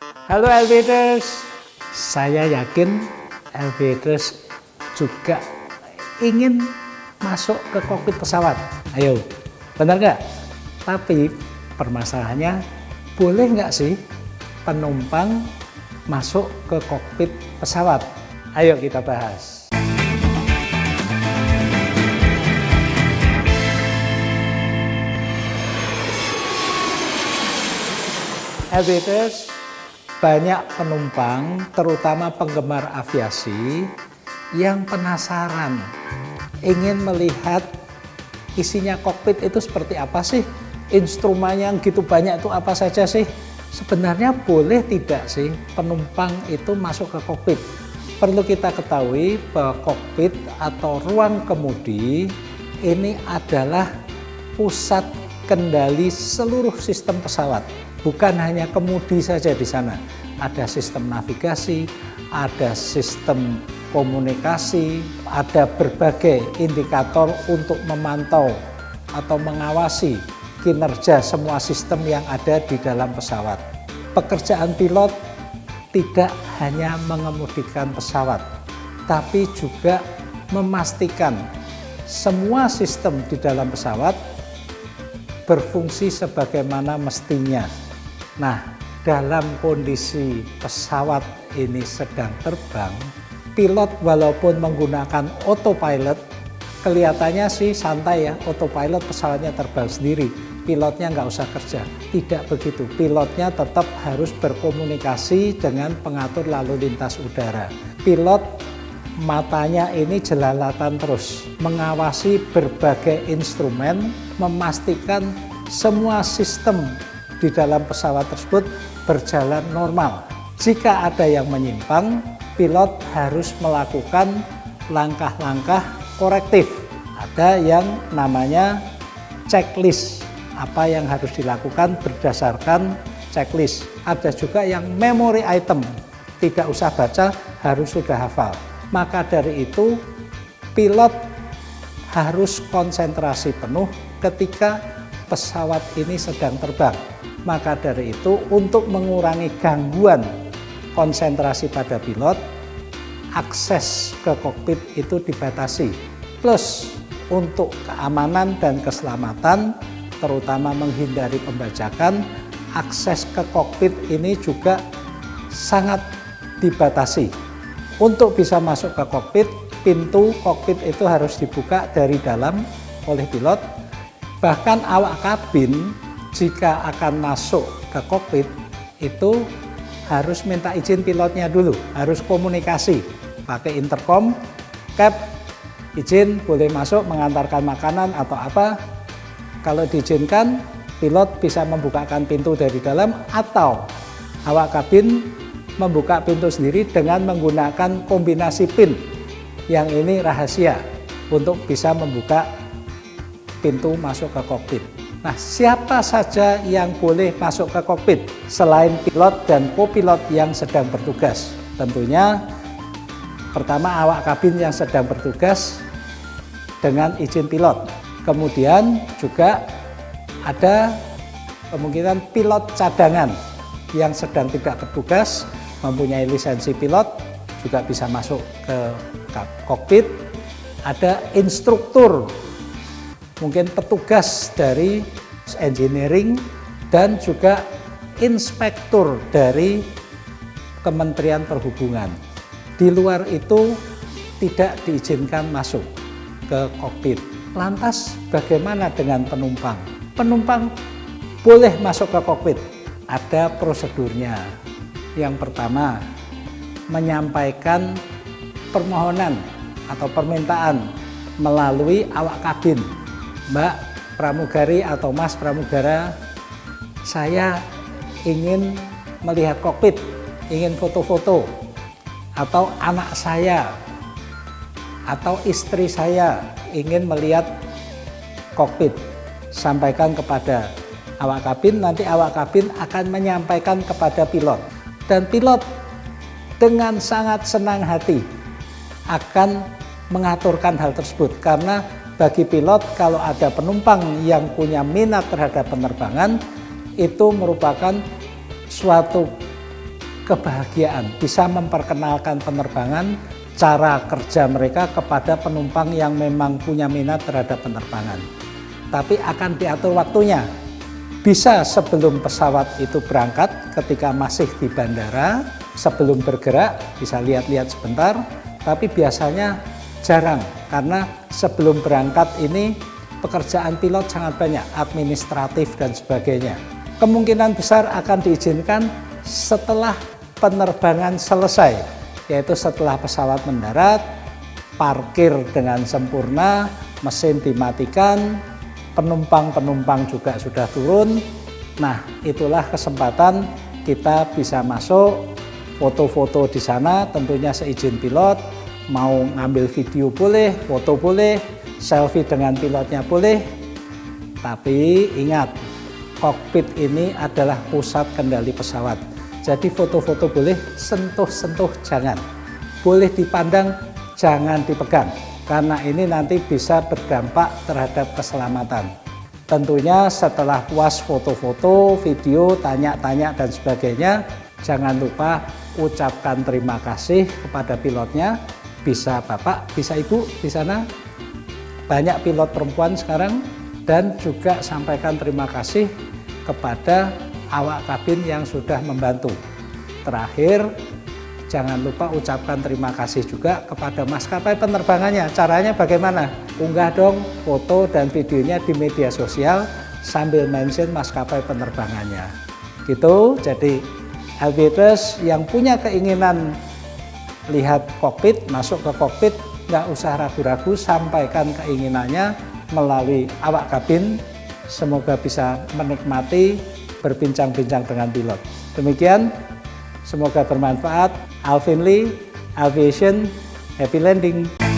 Halo Elevators, saya yakin Elevators juga ingin masuk ke kokpit pesawat. Ayo, benar nggak? Tapi permasalahannya, boleh nggak sih penumpang masuk ke kokpit pesawat? Ayo kita bahas. Elevators, banyak penumpang, terutama penggemar aviasi, yang penasaran, ingin melihat isinya kokpit itu seperti apa sih? Instrumennya yang gitu banyak itu apa saja sih? Sebenarnya boleh tidak sih penumpang itu masuk ke kokpit? Perlu kita ketahui bahwa kokpit atau ruang kemudi ini adalah pusat kendali seluruh sistem pesawat. Bukan hanya kemudi saja di sana, ada sistem navigasi, ada sistem komunikasi, ada berbagai indikator untuk memantau atau mengawasi kinerja semua sistem yang ada di dalam pesawat. Pekerjaan pilot tidak hanya mengemudikan pesawat, tapi juga memastikan semua sistem di dalam pesawat berfungsi sebagaimana mestinya. Nah, dalam kondisi pesawat ini sedang terbang, pilot walaupun menggunakan autopilot, kelihatannya sih santai ya, autopilot pesawatnya terbang sendiri, pilotnya nggak usah kerja. Tidak begitu, pilotnya tetap harus berkomunikasi dengan pengatur lalu lintas udara. Pilot matanya ini jelalatan terus, mengawasi berbagai instrumen, memastikan semua sistem di dalam pesawat tersebut berjalan normal. Jika ada yang menyimpang, pilot harus melakukan langkah-langkah korektif. Ada yang namanya checklist, apa yang harus dilakukan berdasarkan checklist. Ada juga yang memory item, tidak usah baca, harus sudah hafal. Maka dari itu, pilot harus konsentrasi penuh ketika pesawat ini sedang terbang. Maka dari itu, untuk mengurangi gangguan konsentrasi pada pilot, akses ke kokpit itu dibatasi. Plus, untuk keamanan dan keselamatan, terutama menghindari pembajakan, akses ke kokpit ini juga sangat dibatasi. Untuk bisa masuk ke kokpit, pintu kokpit itu harus dibuka dari dalam oleh pilot. Bahkan awak kabin jika akan masuk ke kokpit itu harus minta izin pilotnya dulu, harus komunikasi pakai intercom, cap, izin boleh masuk mengantarkan makanan atau apa. Kalau diizinkan, pilot bisa membukakan pintu dari dalam atau awak kabin membuka pintu sendiri dengan menggunakan kombinasi PIN yang ini rahasia untuk bisa membuka pintu masuk ke kokpit. Nah, siapa saja yang boleh masuk ke kokpit selain pilot dan kopilot yang sedang bertugas? Tentunya pertama awak kabin yang sedang bertugas dengan izin pilot. Kemudian juga ada kemungkinan pilot cadangan yang sedang tidak bertugas, mempunyai lisensi pilot, juga bisa masuk ke kokpit. Ada instruktur, mungkin petugas dari engineering dan juga inspektur dari Kementerian Perhubungan. Di luar itu tidak diizinkan masuk ke kokpit. Lantas bagaimana dengan penumpang? Penumpang boleh masuk ke kokpit. Ada prosedurnya. Yang pertama, menyampaikan permohonan atau permintaan melalui awak kabin. Mbak pramugari atau Mas pramugara, saya ingin melihat kokpit, ingin foto-foto, atau anak saya atau istri saya ingin melihat kokpit. Sampaikan kepada awak kabin, nanti awak kabin akan menyampaikan kepada pilot. Dan pilot dengan sangat senang hati akan mengaturkan hal tersebut, karena bagi pilot kalau ada penumpang yang punya minat terhadap penerbangan, itu merupakan suatu kebahagiaan, bisa memperkenalkan penerbangan, cara kerja mereka kepada penumpang yang memang punya minat terhadap penerbangan. Tapi akan diatur waktunya. Bisa sebelum pesawat itu berangkat, ketika masih di bandara, sebelum bergerak bisa lihat-lihat sebentar, tapi biasanya jarang karena sebelum berangkat ini pekerjaan pilot sangat banyak, administratif dan sebagainya. Kemungkinan besar akan diizinkan setelah penerbangan selesai, yaitu setelah pesawat mendarat, parkir dengan sempurna, mesin dimatikan, penumpang-penumpang juga sudah turun. Nah, itulah kesempatan kita bisa masuk, foto-foto di sana tentunya seizin pilot, mau ngambil video boleh, foto boleh, selfie dengan pilotnya boleh. Tapi ingat, kokpit ini adalah pusat kendali pesawat. Jadi foto-foto boleh, sentuh-sentuh jangan. Boleh dipandang, jangan dipegang. Karena ini nanti bisa berdampak terhadap keselamatan. Tentunya setelah puas foto-foto, video, tanya-tanya dan sebagainya, jangan lupa ucapkan terima kasih kepada pilotnya. Bisa Bapak, bisa Ibu di sana. Banyak pilot perempuan sekarang, dan juga sampaikan terima kasih kepada awak kabin yang sudah membantu. Terakhir, jangan lupa ucapkan terima kasih juga kepada maskapai penerbangannya. Caranya bagaimana? Unggah dong foto dan videonya di media sosial sambil mention maskapai penerbangannya. Gitu, jadi aviators yang punya keinginan lihat kokpit, masuk ke kokpit, nggak usah ragu-ragu, sampaikan keinginannya melalui awak kabin. Semoga bisa menikmati berbincang-bincang dengan pilot. Demikian, semoga bermanfaat. Alvin Lee, Aviation, happy landing.